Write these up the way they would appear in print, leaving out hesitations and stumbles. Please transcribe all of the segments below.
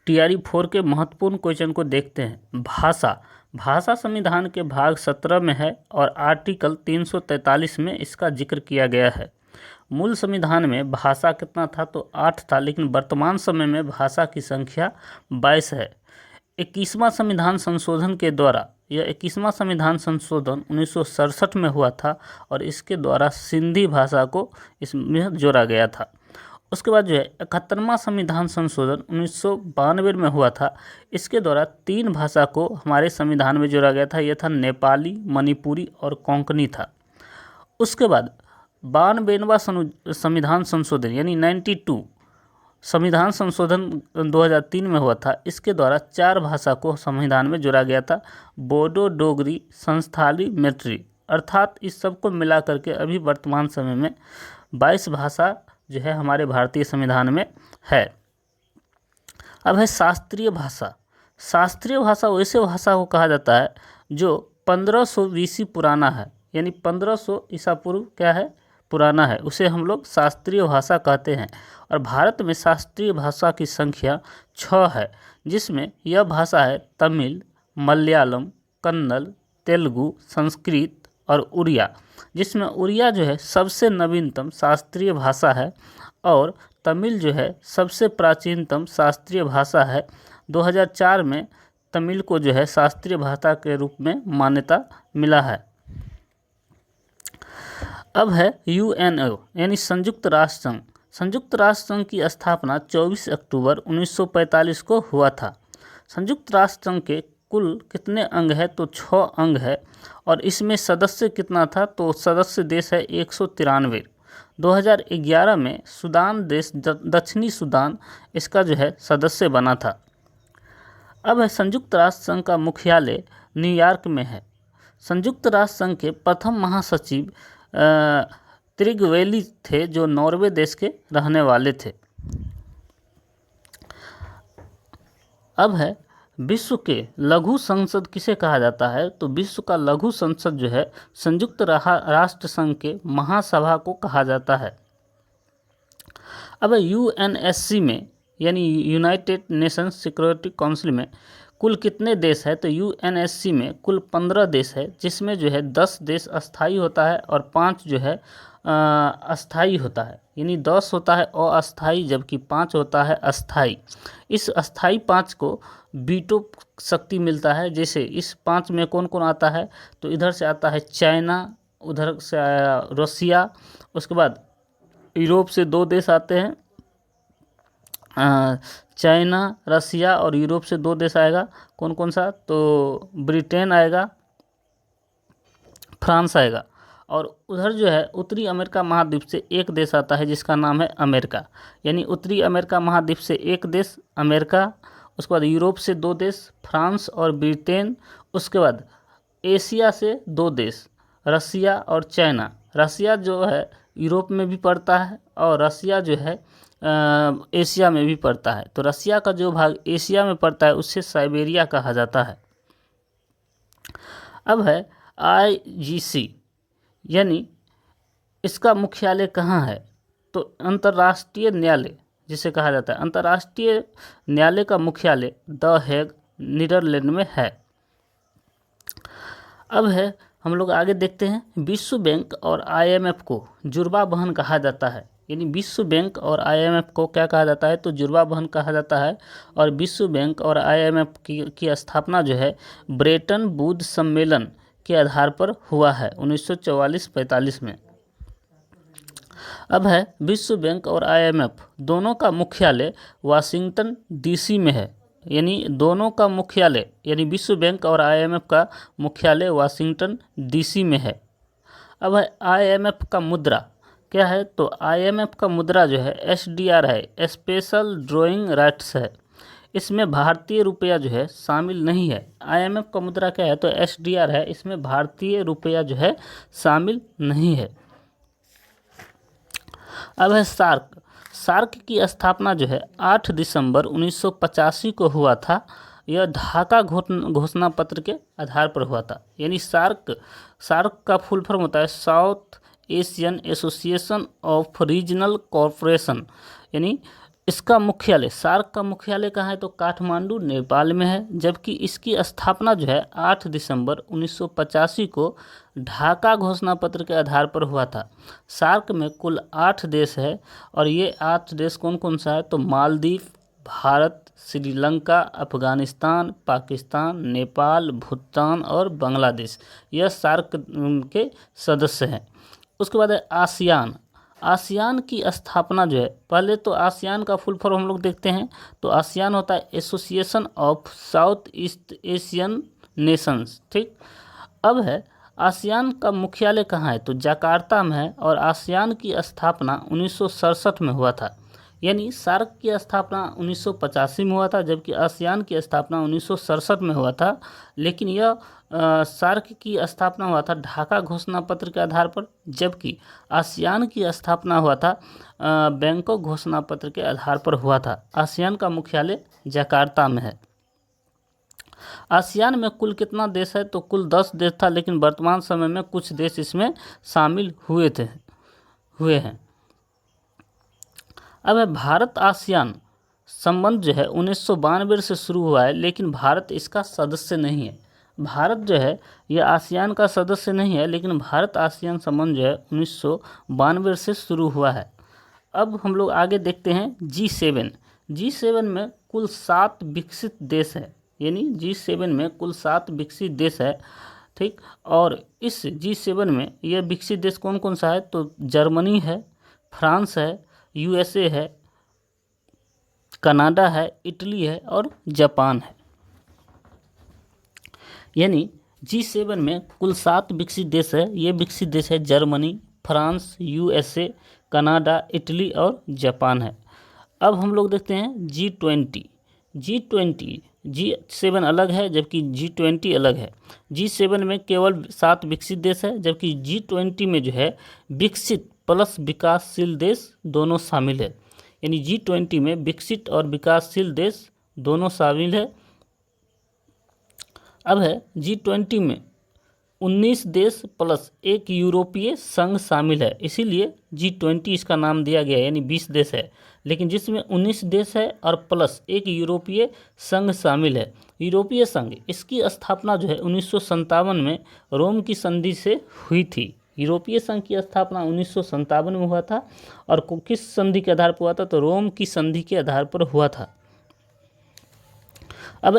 TRE 4 के महत्वपूर्ण question को देखते हैं। भाषा भाषा संविधान के भाग 17 में है और आर्टिकल 343 में इसका जिक्र किया गया है। मूल संविधान में भाषा कितना था तो 8 था, लेकिन वर्तमान समय में भाषा की संख्या 22 है। 21वां संविधान संशोधन के द्वारा, यह 21वां संविधान संशोधन 1967 में हुआ था और इसके द्वारा सिंधी भाषा को इसमें जोड़ा गया था। उसके बाद जो है 71वां संविधान संशोधन 1992 में हुआ था। इसके द्वारा 3 भाषा को हमारे संविधान में जोड़ा गया था। यह था नेपाली, मणिपुरी और कोंकणी था। उसके बाद 92वां संविधान संशोधन यानी 92 संविधान संशोधन 2003 में हुआ था। इसके द्वारा 4 भाषा को संविधान में जोड़ा गया था, बोडो, डोगरी, संस्थाली, मैत्री। अर्थात इस सब को मिला करके अभी वर्तमान समय में 22 भाषा जो है हमारे भारतीय संविधान में है। अब है शास्त्रीय भाषा। शास्त्रीय भाषा वैसे भाषा को कहा जाता है जो 1500 BC पुराना है, यानी 1500 ईसा पूर्व क्या है, पुराना है, उसे हम लोग शास्त्रीय भाषा कहते हैं। और भारत में शास्त्रीय भाषा की संख्या 6 है, जिसमें यह भाषा है तमिल, मलयालम, कन्नड़, तेलुगु, संस्कृत और उड़िया, जिसमें उड़िया जो है सबसे नवीनतम शास्त्रीय भाषा है और तमिल जो है सबसे प्राचीनतम शास्त्रीय भाषा है। 2004 में तमिल को जो है शास्त्रीय भाषा के रूप में मान्यता मिला है। अब है यूएनओ यानी संयुक्त राष्ट्र संघ। संयुक्त राष्ट्र संघ की स्थापना 24 अक्टूबर 1945 को हुआ था। संयुक्त राष्ट्र संघ के कुल कितने अंग है तो 6 अंग है और इसमें सदस्य कितना था तो सदस्य देश है 193। 2011 में सूडान देश, दक्षिणी सूडान, इसका जो है सदस्य बना था। अब है संयुक्त राष्ट्र संघ का मुख्यालय न्यूयॉर्क में है। संयुक्त राष्ट्र संघ के प्रथम महासचिव त्रिगवेली थे, जो नॉर्वे देश के रहने वाले थे। अब है विश्व के लघु संसद किसे कहा जाता है तो विश्व का लघु संसद जो है संयुक्त राष्ट्र संघ के महासभा को कहा जाता है। अब यूएनएससी में यानी यूनाइटेड नेशंस सिक्योरिटी काउंसिल में कुल कितने देश है तो यूएनएससी में कुल 15 देश है, जिसमें जो है 10 देश अस्थाई होता है और 5 जो है अस्थाई होता है, यानी 10 होता है अस्थाई जबकि 5 होता है अस्थाई। इस अस्थाई 5 को वीटो शक्ति मिलता है। जैसे इस 5 में कौन कौन आता है तो इधर से आता है चाइना, उधर से आया रसिया, उसके बाद यूरोप से 2 देश आते हैं, चाइना, रसिया और यूरोप से 2 देश आएगा। कौन कौन सा तो ब्रिटेन आएगा, फ्रांस आएगा। और उधर जो है उत्तरी अमेरिका महाद्वीप से 1 देश आता है जिसका नाम है अमेरिका, यानी उत्तरी अमेरिका महाद्वीप से 1 देश अमेरिका, उसके बाद यूरोप से 2 देश फ्रांस और ब्रिटेन, उसके बाद एशिया से 2 देश रसिया और चाइना। रसिया जो है यूरोप में भी पड़ता है और रसिया जो है एशिया में भी पड़ता है। तो रसिया का जो भाग एशिया में पड़ता है उसे साइबेरिया कहा जाता है। अब है आईजीसी, यानी इसका मुख्यालय कहाँ है तो अंतर्राष्ट्रीय न्यायालय जिसे कहा जाता है। अंतर्राष्ट्रीय न्यायालय का मुख्यालय द हेग, नीदरलैंड में है। अब है हम लोग आगे देखते हैं, विश्व बैंक और आईएमएफ को जुड़वा बहन कहा जाता है, यानी विश्व बैंक और आईएमएफ को क्या कहा जाता है तो जुड़वा बहन कहा जाता है। और विश्व बैंक और आईएमएफ की स्थापना जो है ब्रेटन वुड सम्मेलन के आधार पर हुआ है 1944-45 में। अब है विश्व बैंक और आईएमएफ दोनों का मुख्यालय वाशिंगटन डीसी में है, यानी दोनों का मुख्यालय यानी विश्व बैंक और आईएमएफ का मुख्यालय वाशिंगटन डीसी में है। अब है आईएमएफ का मुद्रा क्या है तो आईएमएफ का मुद्रा जो है एसडीआर है, स्पेशल ड्राइंग राइट्स है। इसमें भारतीय रुपया जो है शामिल नहीं है। आईएमएफ का मुद्रा क्या है तो एसडीआर है, इसमें भारतीय रुपया जो है शामिल नहीं है। अब है सार्क। सार्क की स्थापना जो है 8 दिसंबर 1985 को हुआ था। यह ढाका घोषणा पत्र के आधार पर हुआ था, यानी सार्क का फुल फॉर्म होता है south Asian association of regional corporation, यानी इसका मुख्यालय, सार्क का मुख्यालय कहाँ है? तो काठमांडू नेपाल में है। जबकि इसकी स्थापना जो है 8 दिसंबर 1985 को ढाका घोषणा पत्र के आधार पर हुआ था। सार्क में कुल 8 देश है और ये 8 देश कौन कौन सा है? तो मालदीव, भारत, श्रीलंका, अफगानिस्तान, पाकिस्तान, नेपाल, भूटान और बांग्लादेश, यह सार्क के सदस्य हैं। उसके बाद है आसियान। आसियान की स्थापना जो है, पहले तो आसियान का फुल फॉर्म हम लोग देखते हैं। तो आसियान होता है association of south east Asian Nations, ठीक। अब है आसियान का मुख्यालय कहाँ है? तो जकार्ता में है और आसियान की स्थापना 1967 में हुआ था। यानी सार्क की स्थापना 1985 में हुआ था, जबकि आसियान की स्थापना 1967 में हुआ था। लेकिन यह सार्क की स्थापना हुआ था ढाका घोषणा पत्र के आधार पर, जबकि आसियान की स्थापना हुआ था बैंकॉक घोषणा पत्र के आधार पर हुआ था। आसियान का मुख्यालय जकार्ता में है। आसियान में कुल कितना देश है? तो कुल 10 देश था, लेकिन वर्तमान समय में कुछ देश इसमें शामिल हुए हैं। अब है भारत आसियान संबंध जो है 1992 से शुरू हुआ है, लेकिन भारत इसका सदस्य नहीं है। भारत जो है यह आसियान का सदस्य नहीं है, लेकिन भारत आसियान संबंध जो है 1992 से शुरू हुआ है। अब हम लोग आगे देखते हैं G7। G7 में कुल 7 विकसित देश है, यानी G7 में कुल 7 विकसित देश है, ठीक। और इस G7 में यह विकसित देश कौन कौन सा है? तो जर्मनी है, फ्रांस है, USA है, कनाडा है, इटली है और जापान है। यानी G7 में कुल 7 विकसित देश है। ये विकसित देश है Germany, France, USA, Canada, Italy और जापान है। अब हम लोग देखते हैं G20। G7 अलग है, जबकि G20 अलग है। G7 में केवल 7 विकसित देश है, जबकि G20 में जो है विकसित प्लस विकासशील देश दोनों शामिल है। यानी G20 में विकसित और विकासशील देश दोनों शामिल है। अब है G20 में 19 देश प्लस एक यूरोपीय संघ शामिल है, इसीलिए G20 इसका नाम दिया गया है, यानी 20 देश है, लेकिन जिसमें 19 देश है और प्लस एक यूरोपीय संघ शामिल है। यूरोपीय संघ, इसकी स्थापना जो है 1957 में रोम की संधि से हुई थी। यूरोपीय संघ की स्थापना 1957 में हुआ था और किस संधि के आधार पर हुआ था? तो रोम की संधि के आधार पर हुआ था। अब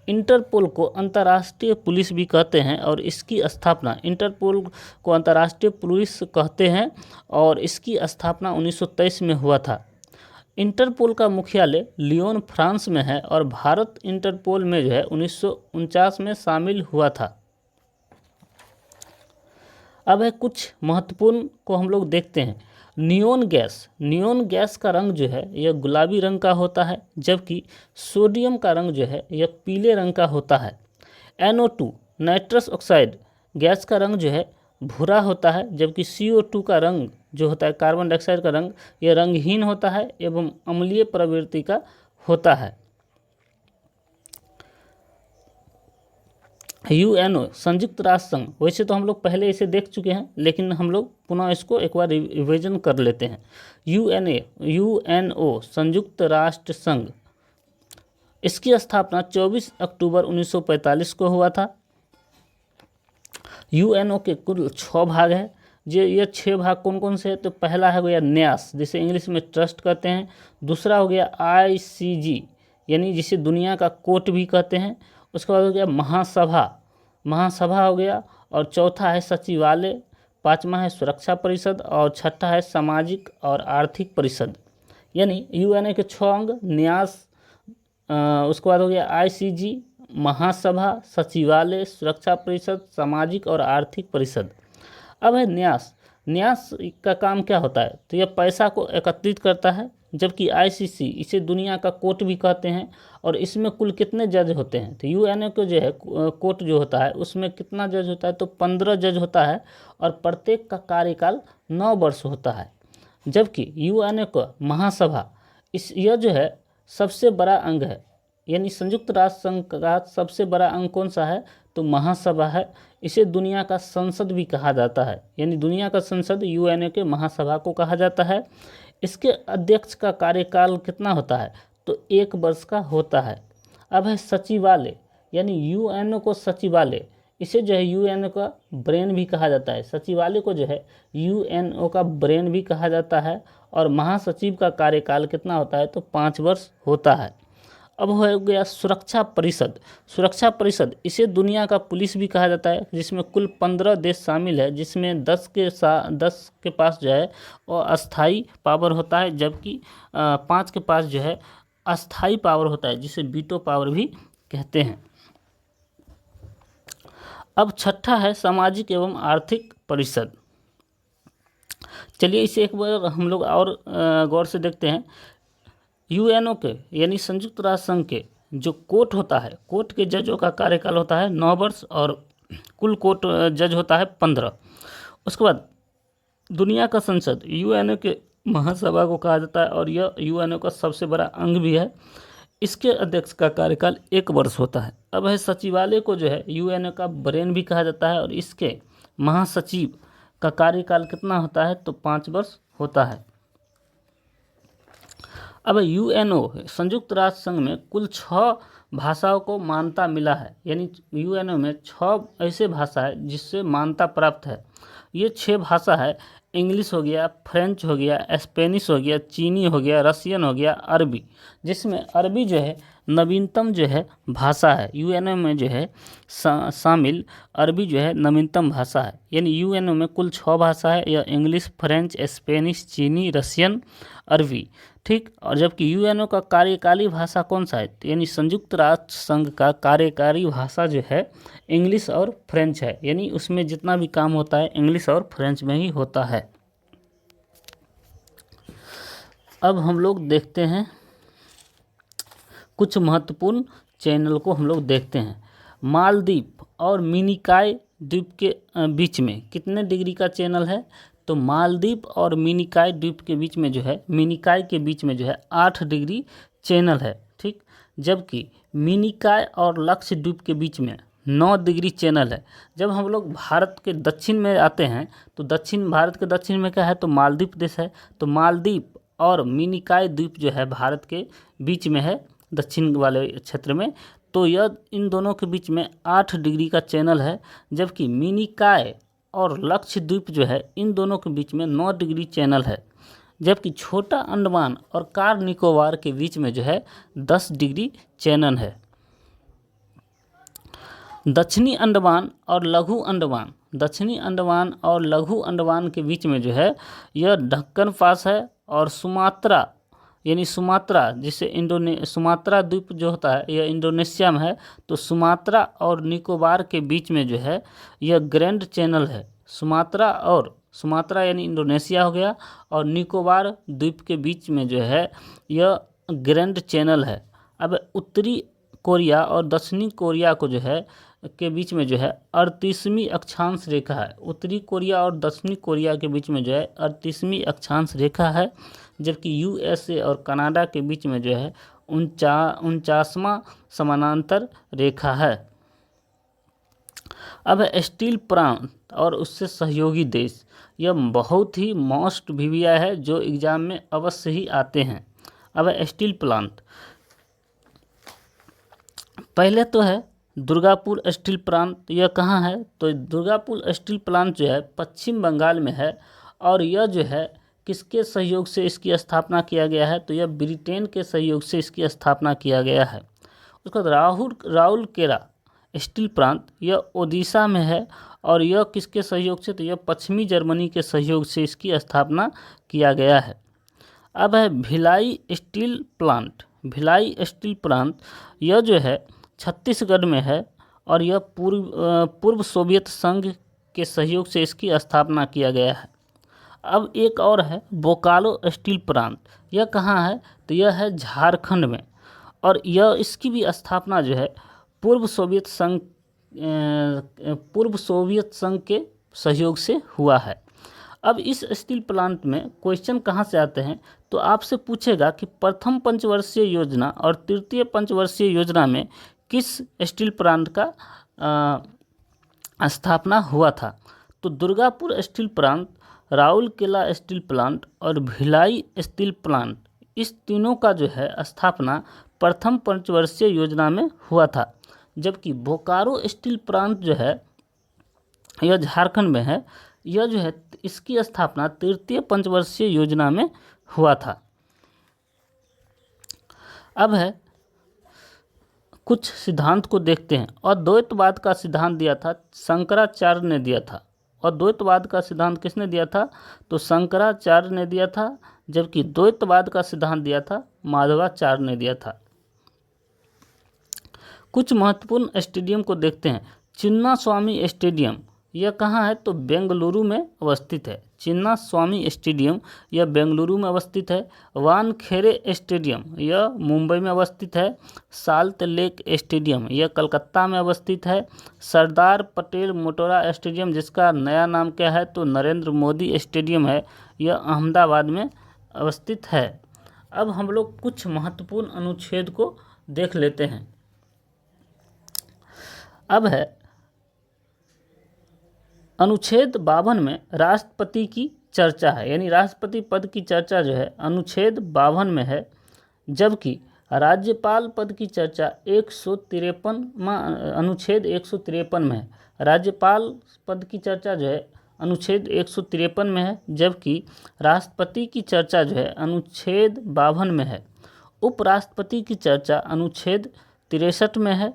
इंटरपोल को अंतर्राष्ट्रीय पुलिस भी कहते हैं और इसकी स्थापना, इंटरपोल को अंतर्राष्ट्रीय पुलिस कहते हैं और इसकी स्थापना 1923 में हुआ था। इंटरपोल का मुख्यालय लियोन, फ्रांस में है और भारत इंटरपोल में जो है 1949 में शामिल हुआ था। अब है कुछ महत्वपूर्ण को हम लोग देखते हैं। नियोन गैस का रंग जो है यह गुलाबी रंग का होता है, जबकि सोडियम का रंग जो है यह पीले रंग का होता है। NO2 नाइट्रस ऑक्साइड गैस का रंग जो है भूरा होता है, जबकि CO2 का रंग जो होता है, कार्बन डाइऑक्साइड का रंग, यह रंगहीन होता है एवं अम्लीय प्रवृत्ति का होता है। UNO संयुक्त राष्ट्र संघ, वैसे तो हम लोग पहले इसे देख चुके हैं, लेकिन हम लोग पुनः इसको एक बार रिविजन कर लेते हैं। UNO संयुक्त राष्ट्र संघ, इसकी स्थापना 24 अक्टूबर 1945 को हुआ था। UNO के कुल 6 भाग हैं। ये 6 भाग कौन कौन से हैं? तो पहला है गया न्यास, जिसे इंग्लिश में ट्रस्ट कहते हैं। दूसरा हो गया ICG, यानी जिसे दुनिया का कोर्ट भी कहते हैं। उसके बाद हो गया महासभा हो गया, और चौथा है सचिवालय, पांचवा है सुरक्षा परिषद और छठा है सामाजिक और आर्थिक परिषद। यानी UNO के 6 अंग, न्यास, उसके बाद हो गया ICG, महासभा, सचिवालय, सुरक्षा परिषद, सामाजिक और आर्थिक परिषद। अब है न्यास का काम क्या होता है? तो यह पैसा को एकत्रित करता है, जबकि ICC इसे दुनिया का कोर्ट भी कहते हैं और इसमें कुल कितने जज होते हैं? तो UNO को जो है कोर्ट जो होता है उसमें कितना जज होता है? तो 15 जज होता है और प्रत्येक का कार्यकाल 9 वर्ष होता है। जबकि UNO का महासभा, यह जो है सबसे बड़ा अंग है, यानी संयुक्त राष्ट्र संघ का सबसे बड़ा अंग कौन सा है? तो महासभा है। इसे दुनिया का संसद भी कहा जाता है, यानी दुनिया का संसद UNO के महासभा को कहा जाता है। इसके अध्यक्ष का कार्यकाल कितना होता है? तो 1 वर्ष का होता है। अब है सचिवालय, यानी यूएनओ को सचिवालय, इसे जो है यूएनओ का ब्रेन भी कहा जाता है। सचिवालय को जो है यूएनओ का ब्रेन भी कहा जाता है। और महासचिव का कार्यकाल कितना होता है? तो 5 वर्ष होता है। अब हो गया सुरक्षा परिषद। सुरक्षा परिषद, इसे दुनिया का पुलिस भी कहा जाता है, जिसमें कुल 15 देश शामिल है, जिसमें 10 के पास जो है वो अस्थाई पावर होता है, जबकि 5 के पास जो है अस्थाई पावर होता है, जिसे वीटो पावर भी कहते हैं। अब छठा है सामाजिक एवं आर्थिक परिषद। चलिए इसे एक बार हम लोग और गौर से देखते हैं। यूएनओ के यानी संयुक्त राष्ट्र संघ के जो कोर्ट होता है, कोर्ट के जजों का कार्यकाल होता है 9 वर्ष और कुल कोर्ट जज होता है 15। उसके बाद दुनिया का संसद यूएनओ के महासभा को कहा जाता है और यह यूएनओ का सबसे बड़ा अंग भी है। इसके अध्यक्ष का कार्यकाल 1 वर्ष होता है। अब है सचिवालय को जो है यूएनओ का ब्रेन भी कहा जाता है और इसके महासचिव का कार्यकाल कितना होता है? तो 5 वर्ष होता है। अब यूएनओ संयुक्त राष्ट्र संघ में कुल 6 भाषाओं को मान्यता मिला है, यानी यूएनओ में 6 ऐसे भाषा है जिससे मान्यता प्राप्त है। ये 6 भाषा है, इंग्लिश हो गया, फ्रेंच हो गया, स्पेनिश हो गया, चीनी हो गया, रसियन हो गया, अरबी, जिसमें अरबी जो है नवीनतम जो है भाषा है। यूएनओ में जो है शामिल अरबी जो है नवीनतम भाषा है। यानी यूएनओ में कुल 6 भाषा है, यह इंग्लिश, फ्रेंच, स्पेनिश, चीनी, रसियन, अरबी, ठीक। और जबकि यूएनओ का कार्यकारी भाषा कौन सा है? यानी संयुक्त राष्ट्र संघ का कार्यकारी भाषा जो है इंग्लिश और फ्रेंच है, यानी उसमें जितना भी काम होता है इंग्लिश और फ्रेंच में ही होता है। अब हम लोग देखते हैं कुछ महत्वपूर्ण चैनल को हम लोग देखते हैं। मालदीव और मिनिकॉय द्वीप के बीच में कितने डिग्री का चैनल है? तो मालदीव और मिनिकॉय द्वीप के बीच में जो है, मिनिकॉय के बीच में जो है 8 डिग्री चैनल है, ठीक। जबकि मिनिकॉय और लक्षद्वीप के बीच में 9 डिग्री चैनल है। जब हम लोग भारत के दक्षिण में आते हैं तो भारत के दक्षिण में क्या है? तो मालदीव देश है। तो मालदीव और मिनिकॉय द्वीप जो है भारत के बीच में है, दक्षिण वाले क्षेत्र में। तो यह इन दोनों के बीच में 8 डिग्री का चैनल है। जबकि मिनिकॉय और लक्षद्वीप जो है इन दोनों के बीच में 9 डिग्री चैनल है। जबकि छोटा अंडमान और कार निकोबार के बीच में जो है 10 डिग्री चैनल है। दक्षिणी अंडमान और लघु अंडमान के बीच में जो है यह ढक्कन पास है। और सुमात्रा यानी सुमात्रा, जिसे सुमात्रा द्वीप जो होता है यह इंडोनेशिया में है। तो सुमात्रा और निकोबार के बीच में जो है यह ग्रैंड चैनल है। सुमात्रा यानी इंडोनेशिया हो गया, और निकोबार द्वीप के बीच में जो है यह ग्रैंड चैनल है। अब उत्तरी कोरिया और दक्षिणी कोरिया को जो है के बीच में जो है 38वीं अक्षांश रेखा है। उत्तरी कोरिया और दक्षिणी कोरिया के बीच में जो है 38वीं अक्षांश रेखा है। जबकि यूएसए और कनाडा के बीच में जो है 49वां समानांतर रेखा है। अब स्टील प्रांत और उससे सहयोगी देश, यह बहुत ही मोस्ट वीवीआई है जो एग्जाम में अवश्य ही आते हैं। अब स्टील प्लांट, पहले तो है दुर्गापुर स्टील प्लांट। यह कहाँ है? तो दुर्गापुर स्टील प्लांट जो है पश्चिम बंगाल में है। और यह जो है किसके सहयोग से इसकी स्थापना किया गया है? तो यह ब्रिटेन के सहयोग से इसकी स्थापना किया गया है। उसके बाद राउरकेला स्टील प्लांट, यह ओडिशा में है। और यह किसके सहयोग से? तो यह पश्चिमी जर्मनी के सहयोग से इसकी स्थापना किया गया है। अब है भिलाई स्टील प्लांट, यह जो है छत्तीसगढ़ में है। और यह पूर्व सोवियत संघ के सहयोग से इसकी स्थापना किया गया है। अब एक और है बोकारो स्टील प्लांट, यह कहाँ है? तो यह है झारखंड में। और यह इसकी भी स्थापना जो है पूर्व सोवियत संघ के सहयोग से हुआ है। अब इस स्टील प्लांट में क्वेश्चन कहाँ से आते हैं? तो आपसे पूछेगा कि प्रथम पंचवर्षीय योजना और तृतीय पंचवर्षीय योजना में किस स्टील प्लांट का स्थापना हुआ था? तो Durgapur steel plant Rourkela steel plant और भिलाई स्टील प्लांट, इस तीनों का जो है स्थापना प्रथम पंचवर्षीय योजना में हुआ था। जबकि बोकारो स्टील प्लांट जो है यह झारखंड में है, यह जो है इसकी स्थापना तृतीय पंचवर्षीय योजना में हुआ था। अब है कुछ सिद्धांत को देखते हैं। अद्वैतवाद का सिद्धांत दिया था शंकराचार्य ने दिया था। अद्वैतवाद का सिद्धांत किसने दिया था? तो शंकराचार्य ने दिया था, जबकि द्वैतवाद का सिद्धांत दिया था माधवाचार्य ने दिया था। कुछ महत्वपूर्ण स्टेडियम को देखते हैं। चिन्ना स्वामी स्टेडियम यह कहाँ है? तो बेंगलुरु में अवस्थित है। चिन्ना स्वामी स्टेडियम यह बेंगलुरु में अवस्थित है। वानखेड़े स्टेडियम यह मुंबई में अवस्थित है। साल्ट लेक स्टेडियम यह कलकत्ता में अवस्थित है। सरदार पटेल मोटेरा स्टेडियम, जिसका नया नाम क्या है? तो नरेंद्र मोदी स्टेडियम है, यह अहमदाबाद में अवस्थित है। अब हम लोग कुछ महत्वपूर्ण अनुच्छेद को देख लेते हैं। अब है अनुच्छेद 52 में राष्ट्रपति की चर्चा है, यानी राष्ट्रपति पद की चर्चा जो है अनुच्छेद 52 में है। जबकि राज्यपाल पद की चर्चा 153वां अनुच्छेद 153 में है। राज्यपाल पद की चर्चा जो है अनुच्छेद 153 में है, जबकि राष्ट्रपति की चर्चा जो है अनुच्छेद 52 में है। उपराष्ट्रपति की चर्चा अनुच्छेद 63 में है,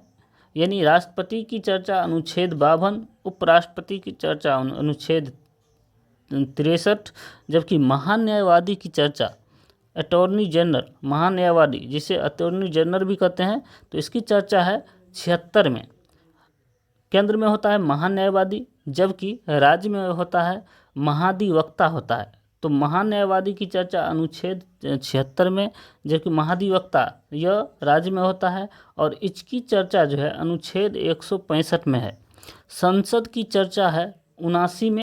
यानी राष्ट्रपति की चर्चा अनुच्छेद 52, उपराष्ट्रपति की चर्चा अनुच्छेद 63। जबकि महान न्यायवादी की चर्चा अटॉर्नी जनरल, महान न्यायवादी जिसे अटॉर्नी जनरल भी कहते हैं, तो इसकी चर्चा है 76 में। केंद्र में होता है महान न्यायवादी, जबकि राज्य में होता है महाधिवक्ता होता है। तो महान न्यायवादी की चर्चा अनुच्छेद 76 में, जबकि महाधिवक्ता यह राज्य में होता है और इसकी चर्चा जो है अनुच्छेद 165 में है। संसद की चर्चा है 79 में।